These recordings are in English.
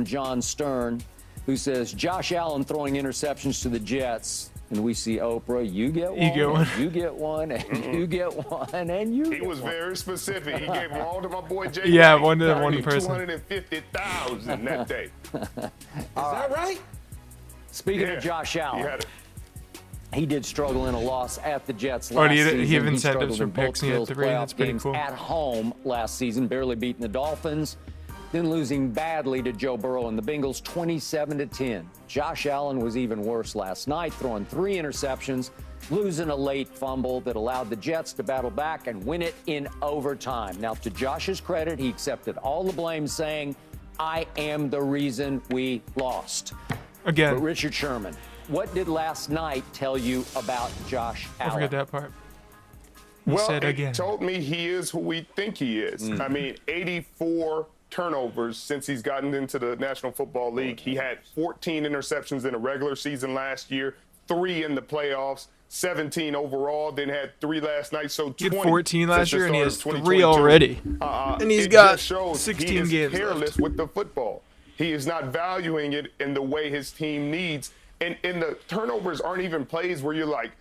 from John Stern, who says, Josh Allen throwing interceptions to the Jets. And we see Oprah, you get one, you get one, and you get one, and you get one. He was very specific. He gave them all to my boy Jay. Yeah, one person. 250,000 that day. Is that right? Speaking of Josh Allen, he did struggle in a loss at the Jets last season. He have incentives from picks. He had 3. That's pretty cool. At home last season, barely beating the Dolphins, then losing badly to Joe Burrow and the Bengals 27-10. Josh Allen was even worse last night, throwing 3 interceptions, losing a late fumble that allowed the Jets to battle back and win it in overtime. Now, to Josh's credit, he accepted all the blame, saying, I am the reason we lost. Again. But Richard Sherman, what did last night tell you about Josh Allen? I forget that part. Well, it told me he is who we think he is. I mean, 84 turnovers since he's gotten into the National Football League. He had 14 interceptions in a regular season last year, 3 in the playoffs, 17 overall, then had 3 last night. So 20 he had 14 last year, and he has 3 already. And he's got 16 games careless left. with the football. He is not valuing it in the way his team needs. And the turnovers aren't even plays where you're like,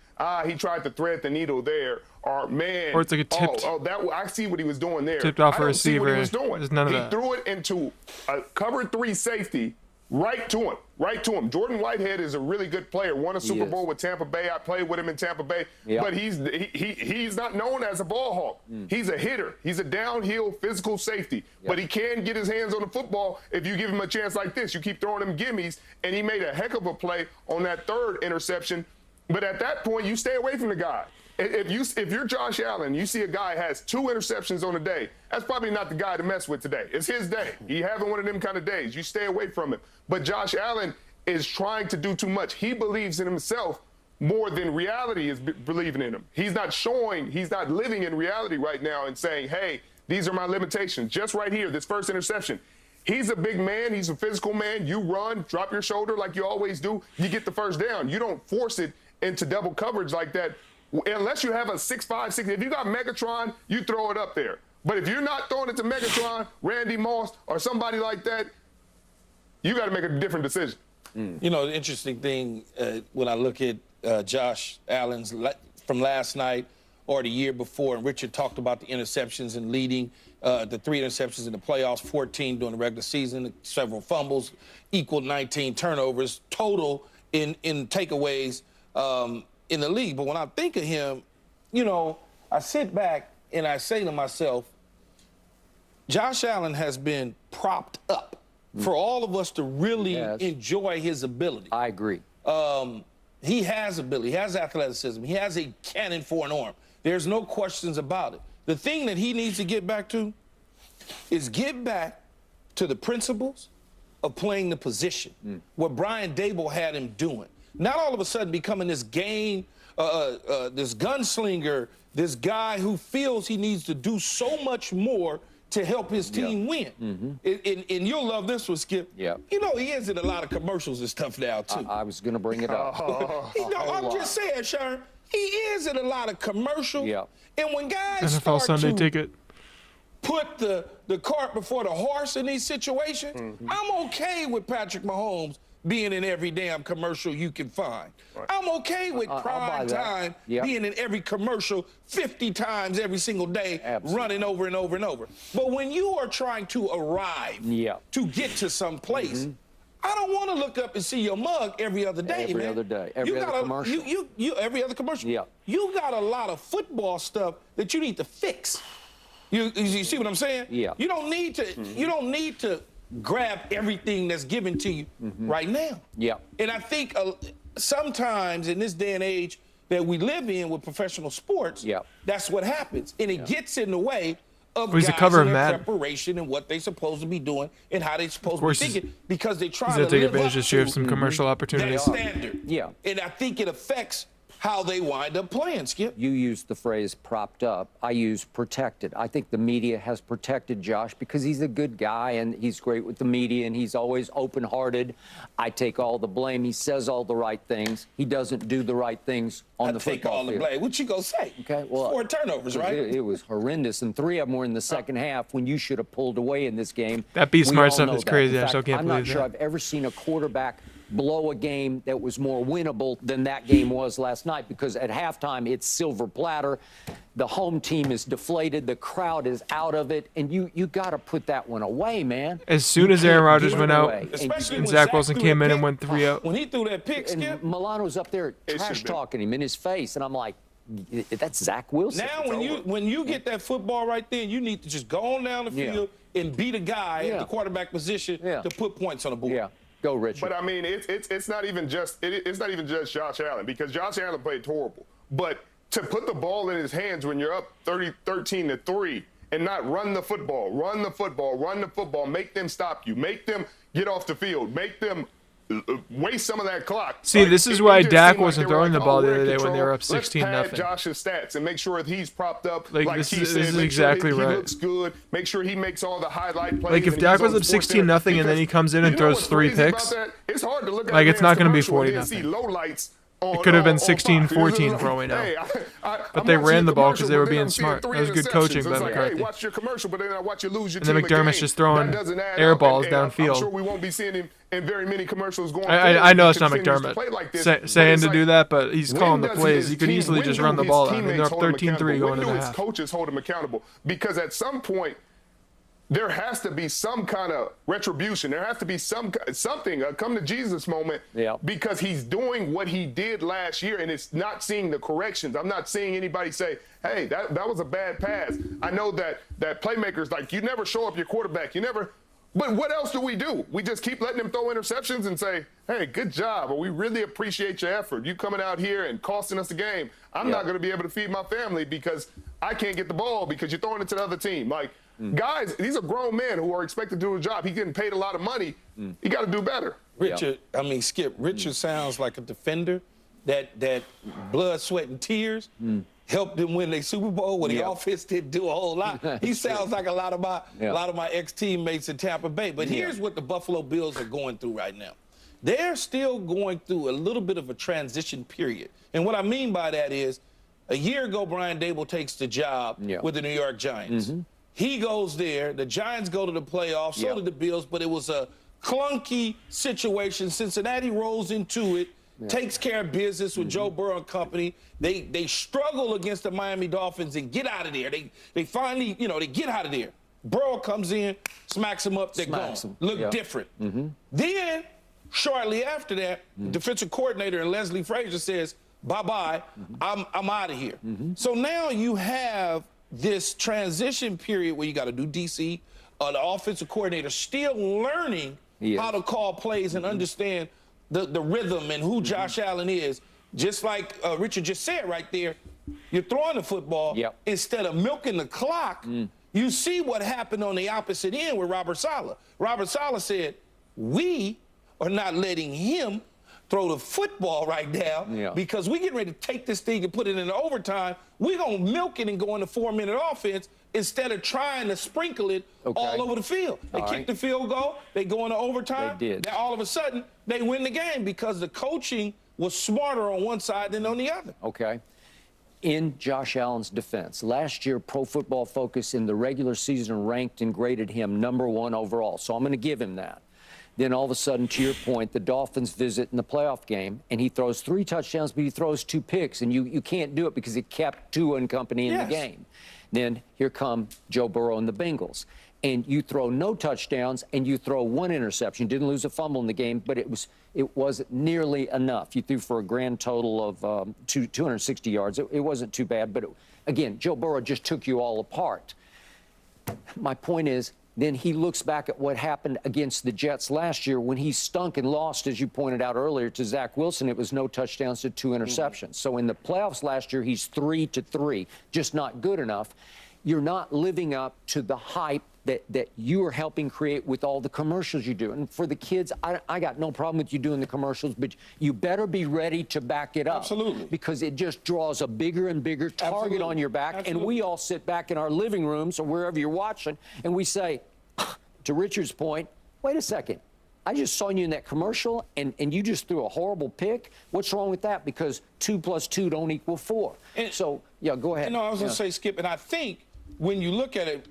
he tried to thread the needle there. Or, man, or it's like a tipped. I see what he was doing there. Tipped off a receiver. See what he was doing. There's none of he that. threw it into a cover 3 safety right to him. Jordan Whitehead is a really good player. Won a Super Bowl with Tampa Bay. I played with him in Tampa Bay. Yep. But he's not known as a ball hawk. He's a hitter. He's a downhill physical safety. Yep. But he can get his hands on the football if you give him a chance like this. You keep throwing him gimmies, and he made a heck of a play on that 3rd interception. But at that point, you stay away from the guy. If you're Josh Allen, you see a guy has 2 interceptions on a day, that's probably not the guy to mess with today. It's his day. He having one of them kind of days. You stay away from him. But Josh Allen is trying to do too much. He believes in himself more than reality is believing in him. He's not living in reality right now and saying, hey, these are my limitations. Just right here, this first interception. He's a big man. He's a physical man. You run, drop your shoulder like you always do. You get the first down. You don't force it into double coverage like that. Unless you have a 6'5", 6. If you got Megatron, you throw it up there. But if you're not throwing it to Megatron, Randy Moss, or somebody like that, you got to make a different decision. You know, the interesting thing when I look at Josh Allen's from last night or the year before, and Richard talked about the interceptions and leading the 3 interceptions in the playoffs, 14 during the regular season, several fumbles, equal 19 turnovers total in takeaways in the league. But when I think of him, you know, I sit back and I say to myself, Josh Allen has been propped up for all of us to really enjoy his ability. I agree. He has ability. He has athleticism. He has a cannon for an arm. There's no questions about it. The thing that he needs to get back to is get back to the principles of playing the position, what Brian Dable had him doing. Not all of a sudden becoming this this gunslinger, this guy who feels he needs to do so much more to help his team win. And you'll love this one, Skip. You know, he is in a lot of commercials and stuff now, too. I was going to bring it up. I'm just saying, Sharon, he is in a lot of commercials. And when guys NFL Sunday ticket. Put the cart before the horse in these situations, I'm okay with Patrick Mahomes being in every damn commercial you can find. I'm okay with prime time being in every commercial 50 times every single day, running over and over and over. But when you are trying to arrive to get to some place, I don't want to look up and see your mug every other day, every other day. Every other commercial. Every other commercial. You got a lot of football stuff that you need to fix. You see what I'm saying? You don't need to. You don't need to grab everything that's given to you right now. And I think sometimes in this day and age that we live in with professional sports, that's what happens. And it gets in the way of guys and their preparation and what they're supposed to be doing and how they're supposed to be thinking because they try to take advantage this year of some commercial opportunities. That standard. And I think it affects how they wind up playing, Skip. You used the phrase propped up. I use protected. I think the media has protected Josh because he's a good guy and he's great with the media and he's always open-hearted. I take all the blame. He says all the right things. He doesn't do the right things on the football field. Take all the blame. What you gonna say? Okay, well, 4 turnovers, right? It was horrendous, and 3 of them were in the second half when you should have pulled away in this game. That B Smart stuff is crazy. In I fact, still can't believe that. I'm not sure I've ever seen a quarterback blow a game that was more winnable than that game was last night, because at halftime it's silver platter. The home team is deflated. The crowd is out of it, and you got to put that one away, man. As soon as Aaron Rodgers went out, Especially and when Zach Wilson came in and went 3-0. When he threw that pick, Skip. And Milano's up there trash-talking him in his face, and I'm like, that's Zach Wilson. Now, when you get that football right there, you need to just go on down the field and beat a guy at the quarterback position to put points on the board. Yeah. Go, Richard. But I mean, it's not even just Josh Allen, because Josh Allen played horrible. But to put the ball in his hands when you're up 13-3 and not run the football, make them stop you, make them get off the field, make them waste some of that clock. See, this is why Dak wasn't throwing the ball the other day when they were up 16-0. Let's pad Josh's stats and make sure that he's propped up. Like this is exactly right. He looks good. Make sure he makes all the highlight plays. Like if Dak was up 16-0 and then he comes in and throws 3 picks, it's hard to look at. Like it's not going to be 40-0. It could have been 16-14 for all we know. But they ran the ball because they were being smart. That was good coaching by McCarthy. Hey, watch your commercial, but then I watch you lose your and then McDermott's just throwing air balls downfield. I'm sure we won't be seeing him in very many commercials going. I know it's not McDermott saying to do that, but he's calling the plays. He could easily just run the ball out. I mean, they're up 13-3 going into the half. Coaches hold him accountable, because at some point there has to be some kind of retribution. There has to be something, a come to Jesus moment, because he's doing what he did last year, and it's not seeing the corrections. I'm not seeing anybody say, hey, that was a bad pass. I know that playmakers, like, you never show up your quarterback. But what else do? We just keep letting him throw interceptions and say, hey, good job, or we really appreciate your effort. You coming out here and costing us the game. I'm not going to be able to feed my family because I can't get the ball because you're throwing it to the other team. Like, guys, these are grown men who are expected to do a job. He's getting paid a lot of money. He got to do better. Richard, Skip, Richard sounds like a defender that blood, sweat, and tears helped them win their Super Bowl when the offense didn't do a whole lot. He sounds like a lot of my ex-teammates in Tampa Bay. But here's what the Buffalo Bills are going through right now. They're still going through a little bit of a transition period. And what I mean by that is, a year ago, Brian Daboll takes the job with the New York Giants. He goes there. The Giants go to the playoffs. So did the Bills. But it was a clunky situation. Cincinnati rolls into it, takes care of business with Joe Burrow and company. They struggle against the Miami Dolphins and get out of there. They finally, they get out of there. Burrow comes in, smacks them up. They're gone. Look different. Then, shortly after that, defensive coordinator and Leslie Frazier says, bye-bye, I'm out of here. So now you have this transition period where you got to do DC, the offensive coordinator still learning how to call plays and understand the rhythm and who Josh Allen is. Just like Richard just said right there, you're throwing the football instead of milking the clock. You see what happened on the opposite end with Robert Saleh. Robert Saleh said, we are not letting him throw the football right now because we getting ready to take this thing and put it in overtime. We're going to milk it and go into 4-minute offense instead of trying to sprinkle it all over the field. They kick the field goal. They go into overtime. They did. Now, all of a sudden, they win the game because the coaching was smarter on one side than on the other. Okay. In Josh Allen's defense, last year, Pro Football Focus in the regular season ranked and graded him #1 overall. So I'm going to give him that. Then all of a sudden, to your point, the Dolphins visit in the playoff game, and he throws 3 touchdowns, but he throws 2 picks, and you can't do it because he kept Tua and company in the game. Then here come Joe Burrow and the Bengals, and you throw no touchdowns, and you throw 1 interception. Didn't lose a fumble in the game, but it wasn't nearly enough. You threw for a grand total of 260 yards. It wasn't too bad, but again, Joe Burrow just took you all apart. My point is, then he looks back at what happened against the Jets last year when he stunk and lost, as you pointed out earlier, to Zach Wilson. It was no touchdowns to 2 interceptions. So in the playoffs last year, he's 3-3, just not good enough. You're not living up to the hype that you are helping create with all the commercials you do. And for the kids, I got no problem with you doing the commercials, but you better be ready to back it up. Absolutely. Because it just draws a bigger and bigger target on your back. Absolutely. And we all sit back in our living rooms or wherever you're watching, and we say, to Richard's point, wait a second. I just saw you in that commercial, and you just threw a horrible pick. What's wrong with that? Because 2 + 2 don't equal 4. And so, yeah, go ahead. No, I was going to say, Skip, and I think when you look at it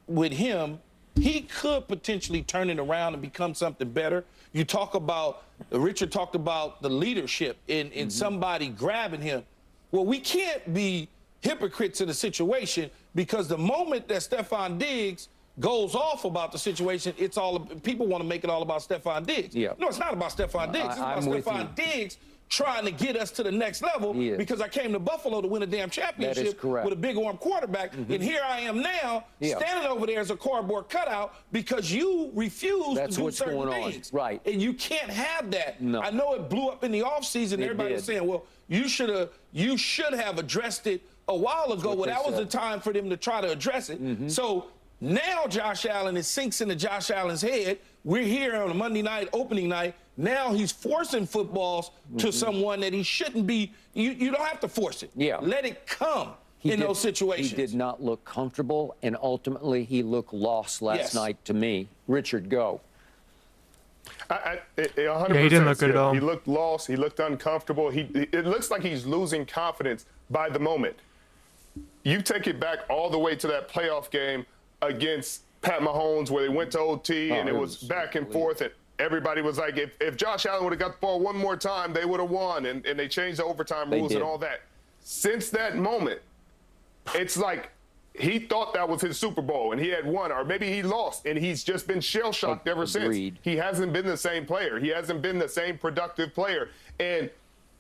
with him, he could potentially turn it around and become something better. You talk about, Richard talked about the leadership in somebody grabbing him. Well, we can't be hypocrites in the situation, because the moment that Stefon Diggs goes off about the situation, it's all, people want to make it all about Stefon Diggs. Yeah. No, it's not about Stefon Diggs. It's about Stefon Diggs trying to get us to the next level, because I came to Buffalo to win a damn championship with a big arm quarterback, and here I am now standing over there as a cardboard cutout because you refuse to do certain things. Right. And you can't have that. No. I know it blew up in the offseason. Everybody was saying, well, you should have addressed it a while ago. Well, that was the time for them to try to address it. So now Josh Allen, it sinks into Josh Allen's head. We're here on a Monday night, opening night. Now he's forcing footballs to someone that he shouldn't be. You don't have to force it. Yeah. Let it come in those situations. He did not look comfortable, and ultimately he looked lost last night to me. Richard, go. 100%. Yeah, he didn't look good at all. He looked lost. He looked uncomfortable. It looks like he's losing confidence by the moment. You take it back all the way to that playoff game against Pat Mahomes, where they went to OT and it was back and forth, and everybody was like, if Josh Allen would have got the ball one more time, they would have won, and they changed the overtime rules and all that. Since that moment, it's like he thought that was his Super Bowl and he had won, or maybe he lost, and he's just been shell-shocked ever since. He hasn't been the same player. He hasn't been the same productive player. And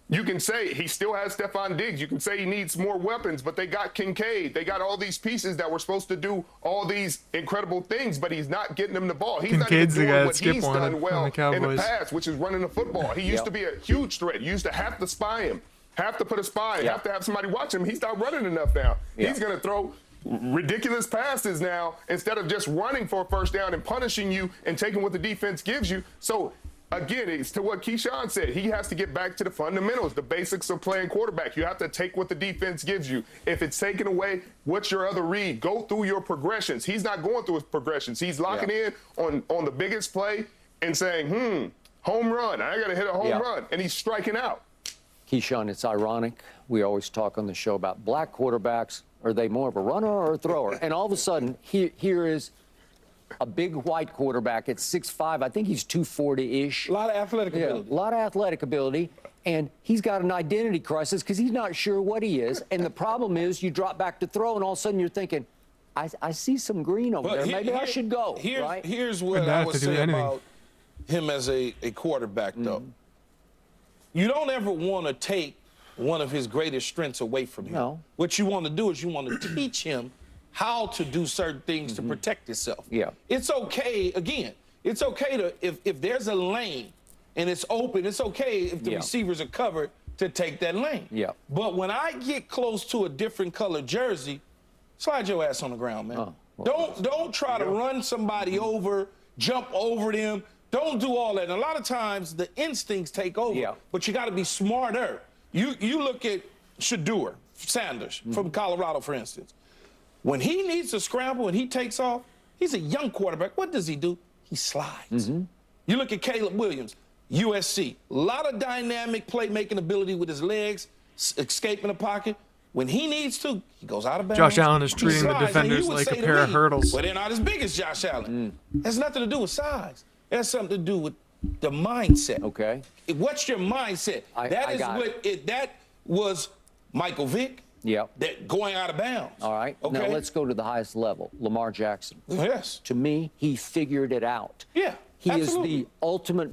you can say he still has Stefon Diggs. You can say he needs more weapons, but they got Kincaid. They got all these pieces that were supposed to do all these incredible things, but he's not getting them the ball. He's Kincaid's not even doing what Skip he's done well in the past, which is running the football. He used to be a huge threat. You used to have to spy him, have to put a spy, have to have somebody watch him. He's not running enough now. He's going to throw ridiculous passes now instead of just running for a first down and punishing you and taking what the defense gives you. So again, it's to what Keyshawn said. He has to get back to the fundamentals, the basics of playing quarterback. You have to take what the defense gives you. If it's taken away, what's your other read? Go through your progressions. He's not going through his progressions. He's locking in on the biggest play and saying, home run. I got to hit a home run. And he's striking out. Keyshawn, it's ironic. We always talk on the show about black quarterbacks. Are they more of a runner or a thrower? And all of a sudden, here is a big white quarterback at 6'5". I think he's 240-ish. A lot of athletic ability. A lot of athletic ability. And he's got an identity crisis because he's not sure what he is. And the problem is you drop back to throw, and all of a sudden you're thinking, I see some green over there. Maybe I should go. Here's what I would say about him as a quarterback, though. You don't ever want to take one of his greatest strengths away from him. No. What you want to do is you want to teach him how to do certain things to protect himself. Yeah. It's okay, again, it's okay to, if there's a lane and it's open, it's okay if the receivers are covered to take that lane. Yeah. But when I get close to a different color jersey, slide your ass on the ground, man. Don't try to run somebody over, jump over them. Don't do all that. And a lot of times the instincts take over, but you got to be smarter. You look at Shedeur Sanders from Colorado, for instance. When he needs to scramble and he takes off, he's a young quarterback. What does he do? He slides. You look at Caleb Williams, USC. A lot of dynamic playmaking ability with his legs, escaping the pocket. When he needs to, he goes out of bounds. Josh Allen is treating the defenders like a pair of hurdles. Well, they're not as big as Josh Allen. It has nothing to do with size. It has something to do with the mindset. Okay. What's your mindset? That was Michael Vick. Yeah. That going out of bounds. All right. Okay. Now let's go to the highest level. Lamar Jackson. Yes. To me, he figured it out. Yeah. He is the ultimate